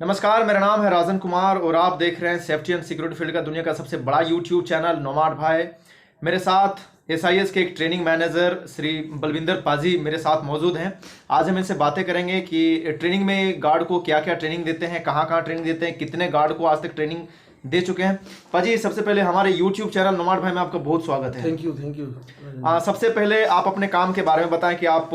नमस्कार, मेरा नाम है राजन कुमार और आप देख रहे हैं सेफ्टी एंड सिक्योरिटी फील्ड का दुनिया का सबसे बड़ा यूट्यूब चैनल नोमाड भाई। मेरे साथ एसआईएस के एक ट्रेनिंग मैनेजर श्री बलविंदर पाजी मेरे साथ मौजूद हैं। आज हम इनसे बातें करेंगे कि ट्रेनिंग में गार्ड को क्या क्या ट्रेनिंग देते हैं, कहाँ कहाँ ट्रेनिंग देते हैं, कितने गार्ड को आज तक ट्रेनिंग दे चुके हैं। पाजी, सबसे पहले हमारे यूट्यूब चैनल नोमाड भाई में आपका बहुत स्वागत है। Thank you. सबसे पहले आप अपने काम के बारे में बताएं कि आप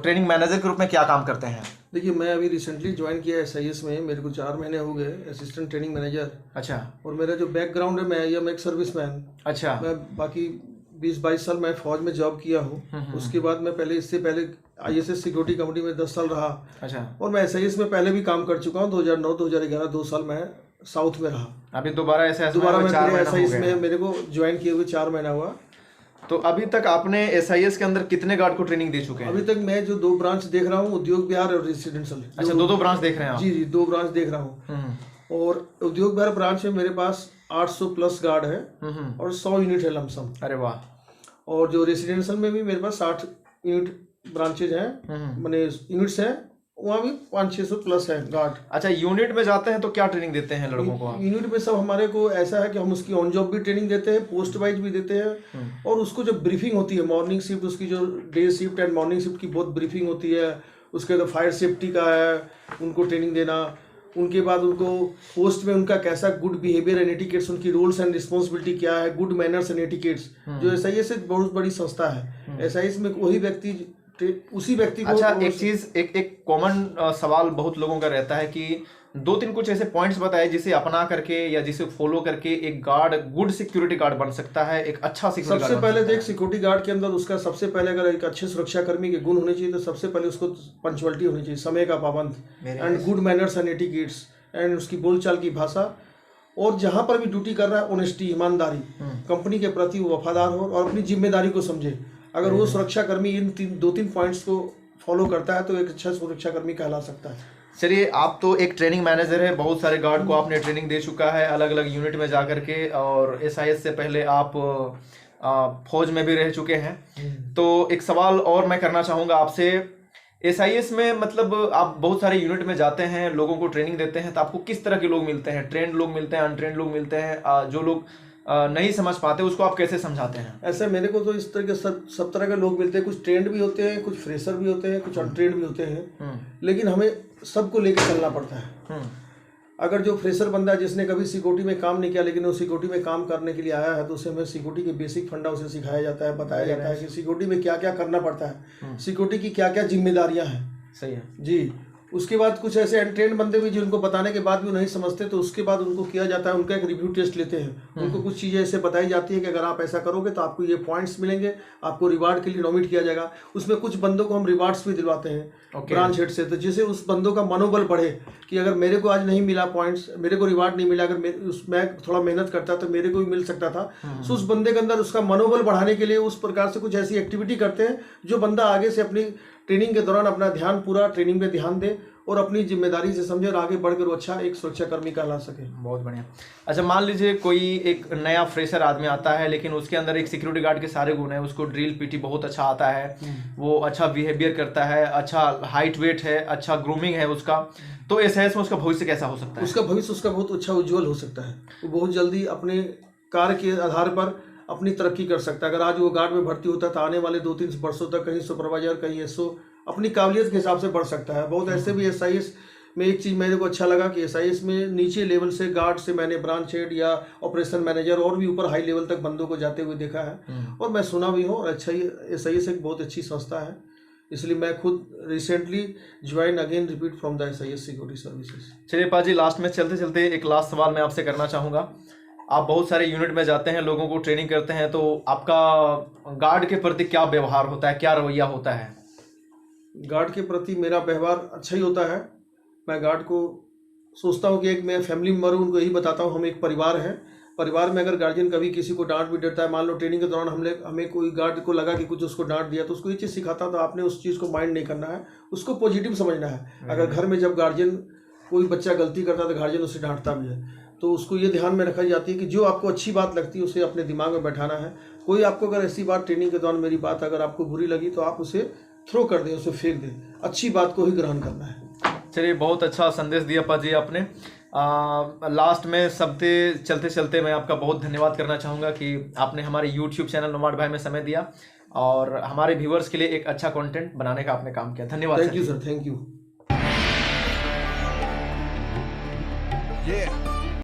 ट्रेनिंग मैनेजर के रूप में क्या काम करते हैं। देखिए, मैं अभी रिसेंटली ज्वाइन किया एसआईएस में, मेरे को 4 महीने हो गए असिस्टेंट ट्रेनिंग मैनेजर। अच्छा। और मेरा जो बैकग्राउंड है, मैं एक सर्विसमैन। अच्छा। मैं बाकी 20-22 साल मैं फौज में जॉब किया हूँ। उसके बाद मैं इससे पहले आईएसएस सिक्योरिटी कंपनी में 10 साल रहा। अच्छा। और मैं एसआईएस में पहले भी काम कर चुका हूँ। 2009-2011 2 साल मैं साउथ में रहा। अभी दोबारा मैं एसआईएस में मेरे को ज्वाइन किए हुए 4 महीना हुआ। तो अभी तक आपने एसआईएस के अंदर कितने गार्ड को ट्रेनिंग दे चुके हैं? अभी तक मैं जो 2 ब्रांच देख रहा हूँ, उद्योग विहार और रेसिडेंशियल। अच्छा, दो ब्रांच देख रहे हैं आप? जी, 2 ब्रांच देख रहा हूँ। और उद्योग विहार ब्रांच में मेरे पास 800 प्लस गार्ड है और 100 यूनिट है लमसम। अरे वाह। और जो रेसिडेंशियल में भी मेरे पास 60 यूनिट ब्रांचेज हैं, माने यूनिट्स हैं, वहाँ भी 500-600 प्लस है गार्ड। अच्छा, यूनिट में जाते हैं तो क्या ट्रेनिंग देते हैं लड़कों को? यूनिट में सब हमारे को ऐसा है कि हम उसकी ऑन जॉब भी ट्रेनिंग देते हैं, पोस्ट वाइज भी देते हैं। और उसको जब ब्रीफिंग होती है, मॉर्निंग शिफ्ट, उसकी जो day shift and morning shift की बहुत ब्रीफिंग होती है। उसके बाद फायर सेफ्टी का है, उनको ट्रेनिंग देना। उनके बाद उनको पोस्ट में उनका कैसा गुड बिहेवियर एंड एटिकेट्स, उनकी रोल्स एंड रिस्पॉन्सिबिलिटी क्या है, गुड मैनर्स एंड एटिकेट्स। जो एसआईएस बहुत बड़ी संस्था है, एसआईएस में वही व्यक्ति उसी व्यक्ति को। अच्छा, एक चीज, एक कॉमन सवाल बहुत लोगों का रहता है कि 2-3 कुछ ऐसे पॉइंट्स बताए जिसे अपना करके या जिसे फॉलो करके एक गार्ड गुड सिक्योरिटी गार्ड बन सकता है, एक अच्छा सिक्योरिटी गार्ड। सबसे पहले देख, सिक्योरिटी गार्ड के अंदर उसका सबसे पहले अगर एक अच्छे सुरक्षा कर्मी के गुण होने चाहिए तो सबसे पहले उसको पंक्चुअलिटी होनी चाहिए, समय का पाबंद, and good manners and etiquettes, and उसकी बोलचाल की भाषा। और जहां पर भी ड्यूटी कर रहा है, ऑनेस्टी, ईमानदारी, कंपनी के प्रति वो वफादार हो और अपनी जिम्मेदारी को समझे। अगर वो सुरक्षा कर्मी इन 2-3 पॉइंट्स को फॉलो करता है तो एक अच्छा सुरक्षा कर्मी कहला सकता है। चलिए, आप तो एक ट्रेनिंग मैनेजर है, बहुत सारे गार्ड को आपने ट्रेनिंग दे चुका है अलग अलग यूनिट में जा करके, और एसआईएस से पहले आप फौज में भी रह चुके हैं। तो एक सवाल और मैं करना चाहूँगा आपसे। एसआईएस में मतलब आप बहुत सारे यूनिट में जाते हैं, लोगों को ट्रेनिंग देते हैं, तो आपको किस तरह के लोग मिलते हैं? ट्रेंड लोग मिलते हैं, अनट्रेंड लोग मिलते हैं? जो लोग नहीं समझ पाते उसको आप कैसे समझाते हैं? ऐसे मेरे को तो इस तरह के सब तरह के लोग मिलते हैं। कुछ ट्रेंड भी होते हैं, कुछ फ्रेशर भी होते हैं, कुछ अनट्रेंड भी होते हैं। लेकिन हमें सबको लेकर चलना पड़ता है। अगर जो फ्रेशर बंदा है जिसने कभी सिक्योरिटी में काम नहीं किया लेकिन वो सिक्योरिटी में काम करने के लिए आया है, तो उसे हमें सिक्योरिटी के बेसिक फंडा उसे सिखाया जाता है, बताया जाता है कि सिक्योरिटी में क्या क्या करना पड़ता है, सिक्योरिटी की क्या क्या जिम्मेदारियां हैं। सही है जी। उसके बाद कुछ ऐसे अनट्रेंड बंदे भी जिनको बताने के बाद भी नहीं समझते, तो उसके बाद उनको किया जाता है, उनका एक रिव्यू टेस्ट लेते हैं। उनको कुछ चीज़ें ऐसे बताई जाती है कि अगर आप ऐसा करोगे तो आपको ये पॉइंट्स मिलेंगे, आपको रिवार्ड के लिए नॉमिनेट किया जाएगा। उसमें कुछ बंदों को हम रिवार्ड्स भी दिलवाते हैं ब्रांच हेड से, तो जिससे उस बंदों का मनोबल बढ़े कि अगर मेरे को आज नहीं मिला पॉइंट्स, मेरे को रिवार्ड नहीं मिला, अगर मैं थोड़ा मेहनत करता तो मेरे को भी मिल सकता था। तो उस बंदे के अंदर उसका मनोबल बढ़ाने के लिए उस प्रकार से कुछ ऐसी एक्टिविटी करते हैं जो बंदा आगे से अपनी ट्रेनिंग के दौरान अपना ध्यान पूरा ट्रेनिंग पे ध्यान दे और अपनी जिम्मेदारी से समझे और आगे बढ़कर वो अच्छा एक सुरक्षा कर्मी कहला सके। बहुत बढ़िया। अच्छा, मान लीजिए कोई एक नया फ्रेशर आदमी आता है लेकिन उसके अंदर एक सिक्योरिटी गार्ड के सारे गुण हैं, उसको ड्रिल पीटी बहुत अच्छा आता है, वो अच्छा बिहेवियर करता है, अच्छा हाइट वेट है, अच्छा ग्रूमिंग है उसका, तो एसआईएस में उसका भविष्य कैसा हो सकता है? उसका भविष्य उसका बहुत अच्छा उज्जवल हो सकता है। वो बहुत जल्दी अपने कार्य के आधार पर अपनी तरक्की कर सकता है। अगर आज वो गार्ड में भर्ती होता है तो आने वाले 2-3 वर्षों तक कहीं सुपरवाइजर, कहीं एसओ अपनी काबिलियत के हिसाब से बढ़ सकता है। बहुत ऐसे भी एसआईएस में एक चीज़ मेरे को अच्छा लगा कि एसआईएस में नीचे लेवल से गार्ड से मैंने ब्रांच हेड या ऑपरेशन मैनेजर और भी ऊपर हाई लेवल तक बंदों को जाते हुए देखा है और मैं सुना भी हूँ। और अच्छा, ही एसआईएस एक बहुत अच्छी संस्था है, इसलिए मैं खुद recently join again repeat from the SIS security services. चलिए पाजी, लास्ट में चलते चलते एक लास्ट सवाल मैं आपसे करना चाहूँगा। आप बहुत सारे यूनिट में जाते हैं, लोगों को ट्रेनिंग करते हैं, तो आपका गार्ड के प्रति क्या व्यवहार होता है, क्या रवैया होता है? गार्ड के प्रति मेरा व्यवहार अच्छा ही होता है। मैं गार्ड को सोचता हूँ कि एक मैं फैमिली मेम्बर हूँ, उनको यही बताता हूँ हम एक परिवार है। परिवार में अगर गार्जियन कभी किसी को डांट भी देता है, मान लो ट्रेनिंग के दौरान हमें कोई गार्ड को लगा कि कुछ उसको डांट दिया, तो उसको ये चीज़ सिखाता तो आपने उस चीज़ को माइंड नहीं करना है, उसको पॉजिटिव समझना है। अगर घर में जब गार्जियन कोई बच्चा गलती करता है तो गार्जियन उसे डांटता भी है, तो उसको ये ध्यान में रखी जाती है कि जो आपको अच्छी बात लगती है उसे अपने दिमाग में बैठाना है। कोई आपको अगर ऐसी बात ट्रेनिंग के दौरान मेरी बात अगर आपको बुरी लगी तो आप उसे थ्रो कर दें, उसे फेंक दें, अच्छी बात को ही ग्रहण करना है। चलिए, बहुत अच्छा संदेश दिया पाजी आपने। लास्ट में सबसे चलते चलते मैं आपका बहुत धन्यवाद करना चाहूँगा कि आपने हमारे YouTube चैनल नोमाड भाई में समय दिया और हमारे व्यूअर्स के लिए एक अच्छा कंटेंट बनाने का आपने काम किया। धन्यवाद। Thank you sir, thank you.